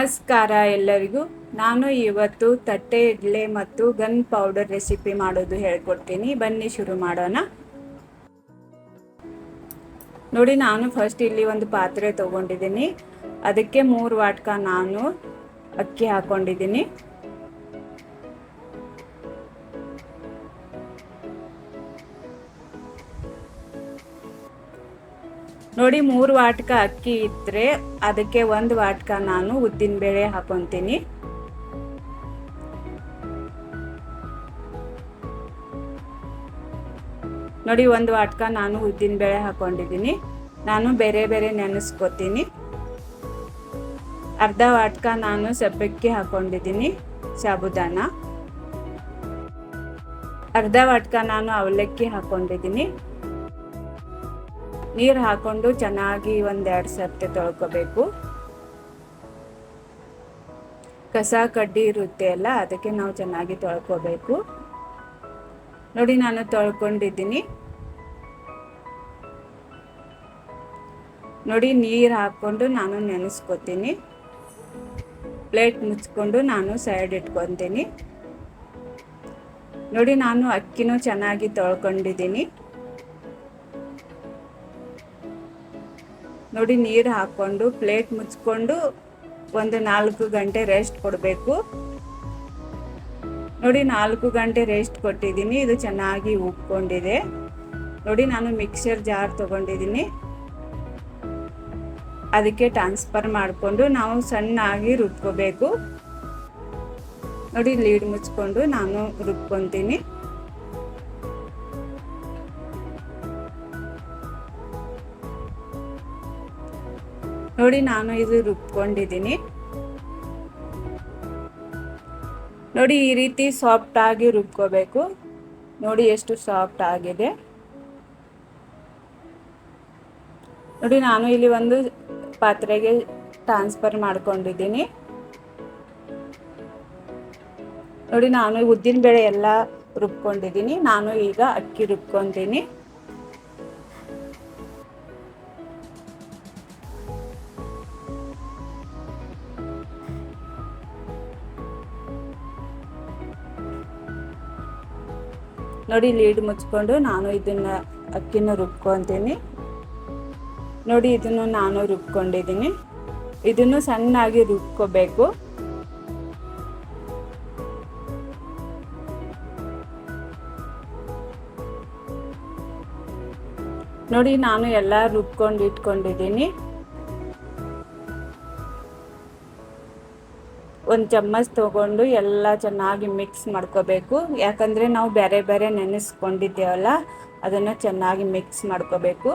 ನಮಸ್ಕಾರ ಎಲ್ಲರಿಗೂ. ನಾನು ಇವತ್ತು ತಟ್ಟೆ ಇಡ್ಲಿ ಮತ್ತು ಗನ್ ಪೌಡರ್ ರೆಸಿಪಿ ಮಾಡೋದು ಹೇಳ್ಕೊಡ್ತೀನಿ. ಬನ್ನಿ ಶುರು ಮಾಡೋಣ. ನೋಡಿ, ನಾನು ಫಸ್ಟ್ ಇಲ್ಲಿ ಒಂದು ಪಾತ್ರೆ ತಗೊಂಡಿದ್ದೀನಿ. ಅದಕ್ಕೆ 3 ವಾಟ್ಕ ನಾನು ಅಕ್ಕಿ ಹಾಕೊಂಡಿದ್ದೀನಿ. ನೋಡಿ, 3 ವಾಟ್ಕ ಅಕ್ಕಿ ಇದ್ರೆ ಅದಕ್ಕೆ 1 ವಾಟ್ಕ ನಾನು ಉದ್ದಿನ ಬೇಳೆ ಹಾಕೊಂತೀನಿ. ನೋಡಿ, 1 ವಾಟ್ಕ ನಾನು ಉದ್ದಿನ ಬೇಳೆ ಹಾಕೊಂಡಿದ್ದೀನಿ. ನಾನು ಬೇರೆ ಬೇರೆ ನೆನೆಸ್ಕೊತೀನಿ. ಅರ್ಧ ವಾಟ್ಕ ನಾನು ಸಬ್ಬಕ್ಕಿ ಹಾಕೊಂಡಿದ್ದೀನಿ, ಸಾಬುದಾನ. ಅರ್ಧ ವಾಟ್ಕ ನಾನು ಅವಲಕ್ಕಿ ಹಾಕೊಂಡಿದ್ದೀನಿ. ನೀರು ಹಾಕೊಂಡು ಚೆನ್ನಾಗಿ 1-2 ಸರ್ತಿ ತೊಳ್ಕೊಬೇಕು. ಕಸ ಕಡ್ಡಿ ಇರುತ್ತೆ ಅಲ್ಲ, ಅದಕ್ಕೆ ನಾವು ಚೆನ್ನಾಗಿ ತೊಳ್ಕೊಬೇಕು. ನೋಡಿ, ನಾನು ತೊಳ್ಕೊಂಡಿದ್ದೀನಿ. ನೋಡಿ, ನೀರು ಹಾಕ್ಕೊಂಡು ನಾನು ನೆನೆಸ್ಕೊತೀನಿ. ಪ್ಲೇಟ್ ಮುಚ್ಕೊಂಡು ನಾನು ಸೈಡ್ ಇಟ್ಕೊತೀನಿ. ನೋಡಿ, ನಾನು ಅಕ್ಕಿನೂ ಚೆನ್ನಾಗಿ ತೊಳ್ಕೊಂಡಿದ್ದೀನಿ. ನೋಡಿ, ನೀರು ಹಾಕ್ಕೊಂಡು ಪ್ಲೇಟ್ ಮುಚ್ಕೊಂಡು 4 ಗಂಟೆ ರೆಸ್ಟ್ ಕೊಡಬೇಕು. ನೋಡಿ, 4 ಗಂಟೆ ರೆಸ್ಟ್ ಕೊಟ್ಟಿದ್ದೀನಿ. ಇದು ಚೆನ್ನಾಗಿ ಉಬ್ಕೊಂಡಿದೆ. ನೋಡಿ, ನಾನು ಮಿಕ್ಸರ್ ಜಾರ್ ತಗೊಂಡಿದ್ದೀನಿ. ಅದಕ್ಕೆ ಟ್ರಾನ್ಸ್ಫರ್ ಮಾಡಿಕೊಂಡು ನಾವು ಸಣ್ಣಾಗಿ ರುಬ್ಕೋಬೇಕು. ನೋಡಿ, ಲೀಡ್ ಮುಚ್ಕೊಂಡು ನಾನು ರುಬ್ಕೊತೀನಿ. ನೋಡಿ, ನಾನು ಇದು ರುಬ್ಕೊಂಡಿದ್ದೀನಿ. ನೋಡಿ, ಈ ರೀತಿ ಸಾಫ್ಟ್ ಆಗಿ ರುಬ್ಕೋಬೇಕು. ನೋಡಿ ಎಷ್ಟು ಸಾಫ್ಟ್ ಆಗಿದೆ. ನೋಡಿ, ನಾನು ಇಲ್ಲಿ ಒಂದು ಪಾತ್ರೆಗೆ ಟ್ರಾನ್ಸ್ಫರ್ ಮಾಡ್ಕೊಂಡಿದ್ದೀನಿ. ನೋಡಿ, ನಾನು ಉದ್ದಿನ ಬೇಳೆ ಎಲ್ಲ ರುಬ್ಕೊಂಡಿದ್ದೀನಿ. ನಾನು ಈಗ ಅಕ್ಕಿ ರುಬ್ಕೊತೀನಿ. ನೋಡಿ, ಲೀಡ್ ಮುಚ್ಕೊಂಡು ನಾನು ಇದನ್ನ ಅಕ್ಕಿನ ರುಬ್ಕೊತೀನಿ. ನೋಡಿ, ಇದನ್ನು ನಾನು ರುಬ್ಕೊಂಡಿದ್ದೀನಿ. ಇದನ್ನು ಸಣ್ಣಾಗಿ ರುಬ್ಕೋಬೇಕು. ನೋಡಿ, ನಾನು ಎಲ್ಲ ರುಬ್ಕೊಂಡು ಇಟ್ಕೊಂಡಿದ್ದೀನಿ. 1 ಚಮ್ಮಚ್ ತಗೊಂಡು ಎಲ್ಲ ಚೆನ್ನಾಗಿ ಮಿಕ್ಸ್ ಮಾಡ್ಕೋಬೇಕು. ಯಾಕಂದರೆ ನಾವು ಬೇರೆ ಬೇರೆ ನೆನೆಸ್ಕೊಂಡಿದ್ದೇವಲ್ಲ, ಅದನ್ನು ಚೆನ್ನಾಗಿ ಮಿಕ್ಸ್ ಮಾಡ್ಕೋಬೇಕು.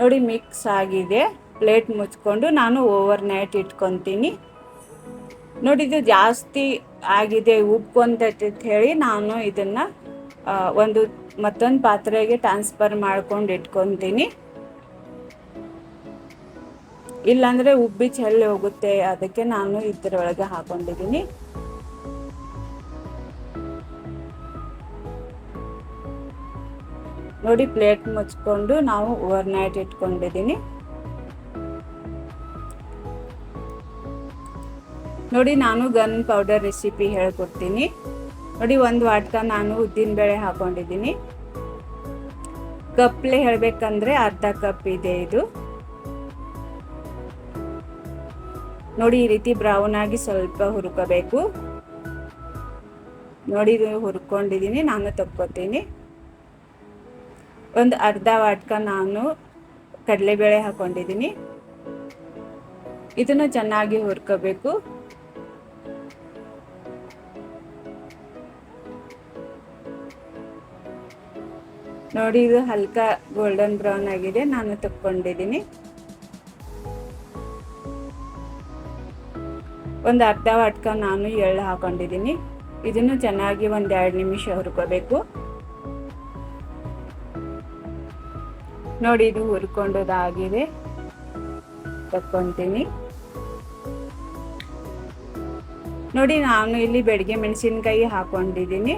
ನೋಡಿ, ಮಿಕ್ಸ್ ಆಗಿದೆ. ಪ್ಲೇಟ್ ಮುಚ್ಕೊಂಡು ನಾನು ಓವರ್ ನೈಟ್ ಇಟ್ಕೊತೀನಿ. ನೋಡಿ, ಇದು ಜಾಸ್ತಿ ಆಗಿದೆ, ಉಬ್ಕೊಂತೈತೆ ಅಂತ ಹೇಳಿ ನಾನು ಇದನ್ನು ಮತ್ತೊಂದು ಪಾತ್ರೆಗೆ ಟ್ರಾನ್ಸ್ಫರ್ ಮಾಡ್ಕೊಂಡು ಇಟ್ಕೊತೀನಿ. ಇಲ್ಲಾಂದರೆ ಉಬ್ಬಿ ಚೆಲ್ಲಿ ಹೋಗುತ್ತೆ. ಅದಕ್ಕೆ ನಾನು ಇದರೊಳಗೆ ಹಾಕೊಂಡಿದ್ದೀನಿ. ನೋಡಿ, ಪ್ಲೇಟ್ ಮುಚ್ಕೊಂಡು ನಾವು ಓವರ್ ನೈಟ್ ಇಟ್ಕೊಂಡಿದ್ದೀನಿ. ನೋಡಿ, ನಾನು ಗನ್ ಪೌಡರ್ ರೆಸಿಪಿ ಹೇಳ್ಕೊಡ್ತೀನಿ. ನೋಡಿ, 1 ವಾಟ್ಕ ನಾನು ಉದ್ದಿನ ಬೇಳೆ ಹಾಕೊಂಡಿದ್ದೀನಿ. ಕಪ್ಲೆ ಹೇಳಬೇಕಂದ್ರೆ ಅರ್ಧ ಕಪ್ ಇದೆ ಇದು. ನೋಡಿ, ಈ ರೀತಿ ಬ್ರೌನ್ ಆಗಿ ಸ್ವಲ್ಪ ಹುರ್ಕೋಬೇಕು. ನೋಡಿ, ಇದು ಹುರ್ಕೊಂಡಿದ್ದೀನಿ. ನಾನು ತಕ್ಕೋತೀನಿ. ಒಂದು ಅರ್ಧ ವಾಟ್ಕ ನಾನು ಕಡಲೆಬೇಳೆ ಹಾಕೊಂಡಿದ್ದೀನಿ. ಇದನ್ನು ಚೆನ್ನಾಗಿ ಹುರ್ಕೋಬೇಕು. ನೋಡಿ, ಇದು ಹಲ್ಕಾ ಗೋಲ್ಡನ್ ಬ್ರೌನ್ ಆಗಿದೆ. ನಾನು ತಕ್ಕೊಂಡಿದ್ದೀನಿ. ಒಂದು ಅರ್ಧ ವಾಟ್ಕ ನಾನು ಎಳ್ಳು ಹಾಕೊಂಡಿದ್ದೀನಿ. ಇದನ್ನು ಚೆನ್ನಾಗಿ 1-2 ನಿಮಿಷ ಹುರ್ಕೋಬೇಕು. ನೋಡಿ, ಇದು ಹುರ್ಕೊಂಡದಾಗಿದೆ. ತಕ್ಕೊಂತೀನಿ. ನೋಡಿ, ನಾನು ಇಲ್ಲಿ ಬೆಳಗ್ಗೆ ಮೆಣಸಿನ್ಕಾಯಿ ಹಾಕೊಂಡಿದ್ದೀನಿ.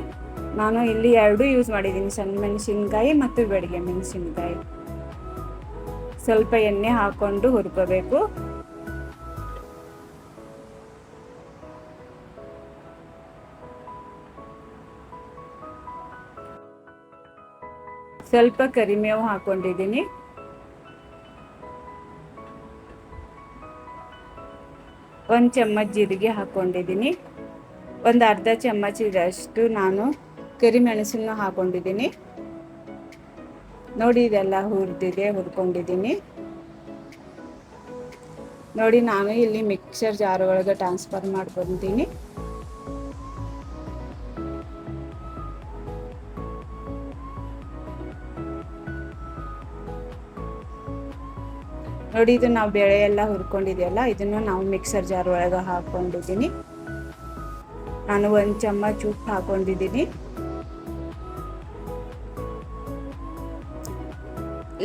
ನಾನು ಇಲ್ಲಿ 2 ಯೂಸ್ ಮಾಡಿದ್ದೀನಿ, ಸಣ್ಣ ಮೆಣಸಿನ್ಕಾಯಿ ಮತ್ತು ಬೆಳಗ್ಗೆ ಮೆಣಸಿನ್ಕಾಯಿ. ಸ್ವಲ್ಪ ಎಣ್ಣೆ ಹಾಕೊಂಡು ಹುರ್ಕೋಬೇಕು. ಸ್ವಲ್ಪ ಕರಿಮೇವು ಹಾಕೊಂಡಿದ್ದೀನಿ. ಒಂದು ಚಮ್ಮಚ ಜೀರಿಗೆ ಹಾಕೊಂಡಿದ್ದೀನಿ. ಒಂದು ಅರ್ಧ ಚಮಚದಷ್ಟು ನಾನು ಕರಿಮೆಣಸನ್ನು ಹಾಕೊಂಡಿದ್ದೀನಿ. ನೋಡಿ ಇದೆಲ್ಲ ಹುರ್ಕೊಂಡಿದ್ದೀನಿ. ನೋಡಿ ನಾನು ಇಲ್ಲಿ ಮಿಕ್ಸರ್ ಜಾರ್ ಒಳಗೆ ಟ್ರಾನ್ಸ್ಫರ್ ಮಾಡ್ಕೊತೀನಿ. ನೋಡಿ ಇದು ನಾವು ಬೇಳೆ ಎಲ್ಲ ಹುರ್ಕೊಂಡಿದೆಯಲ್ಲ, ಇದನ್ನು ನಾವು ಮಿಕ್ಸರ್ ಜಾರ್ ಒಳಗೆ ಹಾಕೊಂಡಿದ್ದೀನಿ. ನಾನು 1 ಚಮಚ ಉಪ್ಪು ಹಾಕೊಂಡಿದ್ದೀನಿ.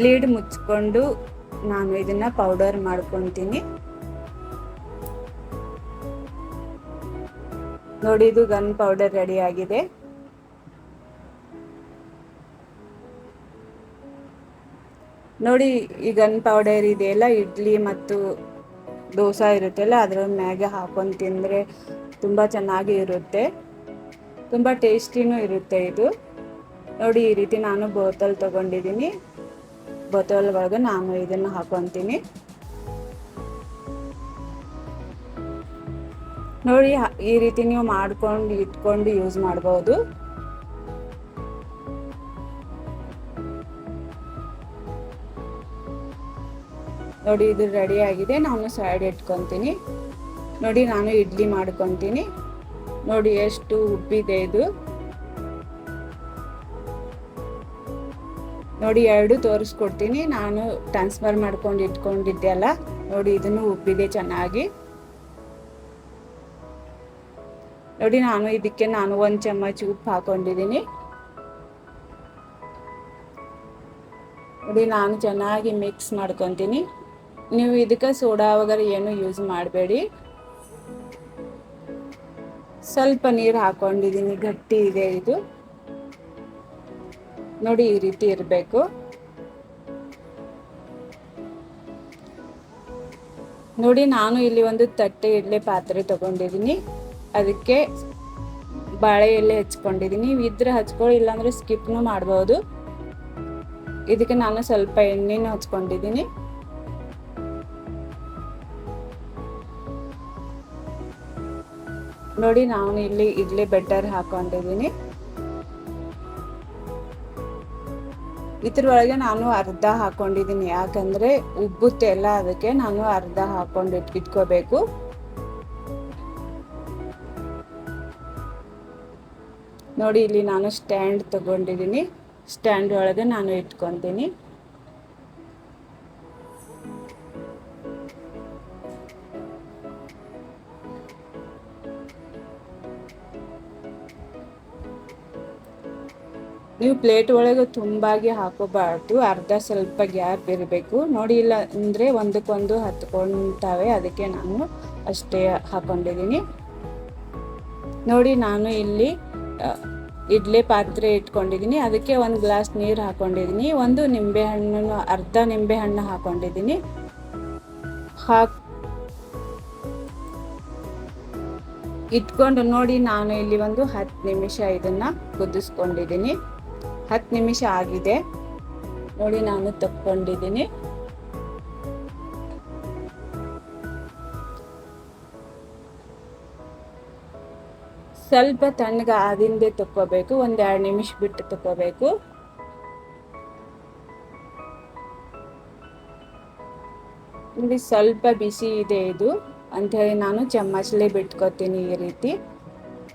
ಲೀಡ್ ಮುಚ್ಕೊಂಡು ನಾನು ಇದನ್ನ ಪೌಡರ್ ಮಾಡ್ಕೊತೀನಿ. ನೋಡಿ ಇದು ಗನ್ ಪೌಡರ್ ರೆಡಿ ಆಗಿದೆ. ನೋಡಿ ಈ ಗನ್ ಪೌಡರ್ ಇದೆಯಲ್ಲ, ಇಡ್ಲಿ ಮತ್ತು ದೋಸೆ ಇರುತ್ತಲ್ಲ ಅದರ ಮ್ಯಾಗೆ ಹಾಕೊಂಡು ತಿಂದರೆ ತುಂಬ ಚೆನ್ನಾಗಿ ಇರುತ್ತೆ, ತುಂಬ ಟೇಸ್ಟಿನೂ ಇರುತ್ತೆ ಇದು. ನೋಡಿ ಈ ರೀತಿ ನಾನು ಬೋತಲ್ ತೊಗೊಂಡಿದ್ದೀನಿ. ಬೋತಲ್ ಒಳಗೆ ನಾನು ಇದನ್ನು ಹಾಕೊತೀನಿ. ನೋಡಿ ಈ ರೀತಿ ನೀವು ಮಾಡ್ಕೊಂಡು ಇಟ್ಕೊಂಡು ಯೂಸ್ ಮಾಡ್ಬೋದು. ನೋಡಿ ಇದು ರೆಡಿ ಆಗಿದೆ. ನಾನು ಸೈಡ್ ಇಟ್ಕೊತೀನಿ. ನೋಡಿ ನಾನು ಇಡ್ಲಿ ಮಾಡ್ಕೊತೀನಿ. ನೋಡಿ ಎಷ್ಟು ಉಬ್ಬಿದೆ ಇದು. ನೋಡಿ 2 ತೋರಿಸ್ಕೊಡ್ತೀನಿ. ನಾನು ಟ್ರಾನ್ಸ್ಫರ್ ಮಾಡ್ಕೊಂಡು ಇಟ್ಕೊಂಡಿದ್ದೆ ಅಲ್ಲ, ನೋಡಿ ಇದನ್ನು ಉಬ್ಬಿದೆ ಚೆನ್ನಾಗಿ. ನೋಡಿ ಇದಕ್ಕೆ 1 ಚಮಚ ಉಪ್ಪು ಹಾಕೊಂಡಿದ್ದೀನಿ. ನೋಡಿ ನಾನು ಚೆನ್ನಾಗಿ ಮಿಕ್ಸ್ ಮಾಡ್ಕೊತೀನಿ. ನೀವು ಇದಕ್ಕೆ ಸೋಡಾ ವಗೇರೆ ಏನು ಯೂಸ್ ಮಾಡಬೇಡಿ. ಸ್ವಲ್ಪ ನೀರು ಹಾಕೊಂಡಿದ್ದೀನಿ, ಗಟ್ಟಿ ಇದೆ ಇದು. ನೋಡಿ ಈ ರೀತಿ ಇರಬೇಕು. ನೋಡಿ ನಾನು ಇಲ್ಲಿ ಒಂದು ತಟ್ಟೆ ಇಡ್ಲಿ ಪಾತ್ರೆ ತಗೊಂಡಿದ್ದೀನಿ. ಅದಕ್ಕೆ ಬಾಳೆ ಎಲೆ ಹಚ್ಕೊಂಡಿದ್ದೀನಿ. ಇದ್ರೆ ಹಚ್ಕೊಳ್ಳಿ, ಇಲ್ಲಾಂದ್ರೆ ಸ್ಕಿಪ್ನು ಮಾಡ್ಬೋದು. ಇದಕ್ಕೆ ನಾನು ಸ್ವಲ್ಪ ಎಣ್ಣೆನ ಹಚ್ಕೊಂಡಿದ್ದೀನಿ. ನೋಡಿ ನಾನು ಇಲ್ಲಿ ಇಡ್ಲಿ ಬೆಟರ್ ಹಾಕೊಂಡಿದ್ದೀನಿ. ಇದ್ರೊಳಗೆ ನಾನು ಅರ್ಧ ಹಾಕೊಂಡಿದ್ದೀನಿ, ಯಾಕಂದ್ರೆ ಉಬ್ಬುತ್ತೆ ಎಲ್ಲ, ಅದಕ್ಕೆ ನಾನು ಅರ್ಧ ಹಾಕೊಂಡು ಇಟ್ಕೋಬೇಕು. ನೋಡಿ ಇಲ್ಲಿ ನಾನು ಸ್ಟ್ಯಾಂಡ್ ತಗೊಂಡಿದ್ದೀನಿ. ಸ್ಟ್ಯಾಂಡ್ ಒಳಗೆ ನಾನು ಇಟ್ಕೊತೀನಿ. ನೀವು ಪ್ಲೇಟ್ ಒಳಗೆ ತುಂಬಾಗಿ ಹಾಕೋಬಾರ್ದು, ಅರ್ಧ ಸ್ವಲ್ಪ ಗ್ಯಾಪ್ ಇರಬೇಕು. ನೋಡಿ ಇಲ್ಲ ಅಂದರೆ ಒಂದಕ್ಕೊಂದು ಹತ್ಕೊಳ್ತಾವೆ, ಅದಕ್ಕೆ ನಾನು ಅಷ್ಟೇ ಹಾಕೊಂಡಿದ್ದೀನಿ. ನೋಡಿ ನಾನು ಇಲ್ಲಿ ಇಡ್ಲಿ ಪಾತ್ರೆ ಇಟ್ಕೊಂಡಿದ್ದೀನಿ. ಅದಕ್ಕೆ 1 ಗ್ಲಾಸ್ ನೀರು ಹಾಕೊಂಡಿದ್ದೀನಿ. ಒಂದು ನಿಂಬೆಹಣ್ಣು, ಅರ್ಧ ನಿಂಬೆಹಣ್ಣು ಹಾಕೊಂಡಿದ್ದೀನಿ. ಇಟ್ಕೊಂಡು ನೋಡಿ ನಾನು ಇಲ್ಲಿ ಒಂದು 10 ನಿಮಿಷ ಇದನ್ನು ಕುದಿಸ್ಕೊಂಡಿದ್ದೀನಿ. 10 ನಿಮಿಷ ಆಗಿದೆ. ನೋಡಿ ನಾನು ತಕ್ಕೊಂಡಿದ್ದೀನಿ. ಸ್ವಲ್ಪ ತಣ್ಣಗೆ ಆದಿಂದೆ ತಕ್ಕೋಬೇಕು, 1-2 ನಿಮಿಷ ಬಿಟ್ಟು ತಕ್ಕೋಬೇಕು. ನೋಡಿ ಸ್ವಲ್ಪ ಬಿಸಿ ಇದೆ ಇದು ಅಂಥೇಳಿ ನಾನು ಚಮ್ಮಚಲ್ಲೇ ಬಿಟ್ಕೋತೀನಿ. ಈ ರೀತಿ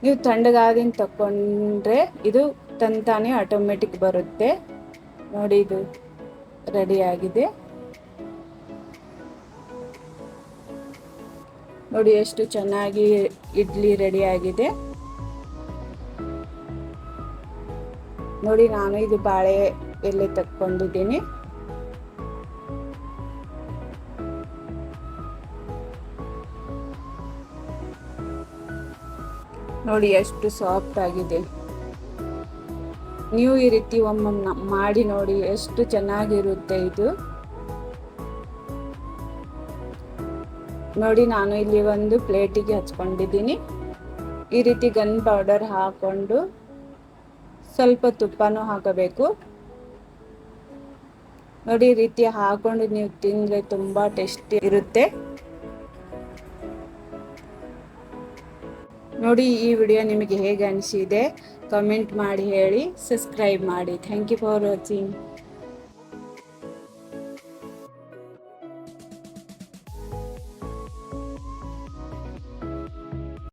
ನೀವು ತಣ್ಣಗಾದಿಂದ ತಕೊಂಡ್ರೆ ಇದು ತಂತಾನೆ ಆಟೋಮೆಟಿಕ್ ಬರುತ್ತೆ. ನೋಡಿ ಇದು ರೆಡಿ ಆಗಿದೆ. ನೋಡಿ ಎಷ್ಟು ಚೆನ್ನಾಗಿ ಇಡ್ಲಿ ರೆಡಿ ಆಗಿದೆ. ನೋಡಿ ನಾನು ಇದು ಬಾಳೆ ಎಲೆ ತಕ್ಕೊಂಡಿದ್ದೀನಿ. ನೋಡಿ ಎಷ್ಟು ಸಾಫ್ಟ್ ಆಗಿದೆ. ನೀವು ಈ ರೀತಿ ಒಮ್ಮೆ ಮಾಡಿ ನೋಡಿ, ಎಷ್ಟು ಚೆನ್ನಾಗಿರುತ್ತೆ ಇದು. ನೋಡಿ ನಾನು ಇಲ್ಲಿ ಒಂದು ಪ್ಲೇಟಿಗೆ ಹಚ್ಕೊಂಡಿದ್ದೀನಿ. ಈ ರೀತಿ ಗನ್ ಪೌಡರ್ ಹಾಕೊಂಡು ಸ್ವಲ್ಪ ತುಪ್ಪನೂ ಹಾಕಬೇಕು. ನೋಡಿ ಈ ರೀತಿ ಹಾಕೊಂಡು ನೀವು ತಿಂದರೆ ತುಂಬ ಟೇಸ್ಟಿ ಇರುತ್ತೆ. ನೋಡಿ ಈ ವಿಡಿಯೋ ನಿಮಗೆ ಹೇಗೆ ಅನಿಸಿದೆ ಕಮೆಂಟ್ ಮಾಡಿ ಹೇಳಿ, ಸಬ್ಸ್ಕ್ರೈಬ್ ಮಾಡಿ. Thank you for watching.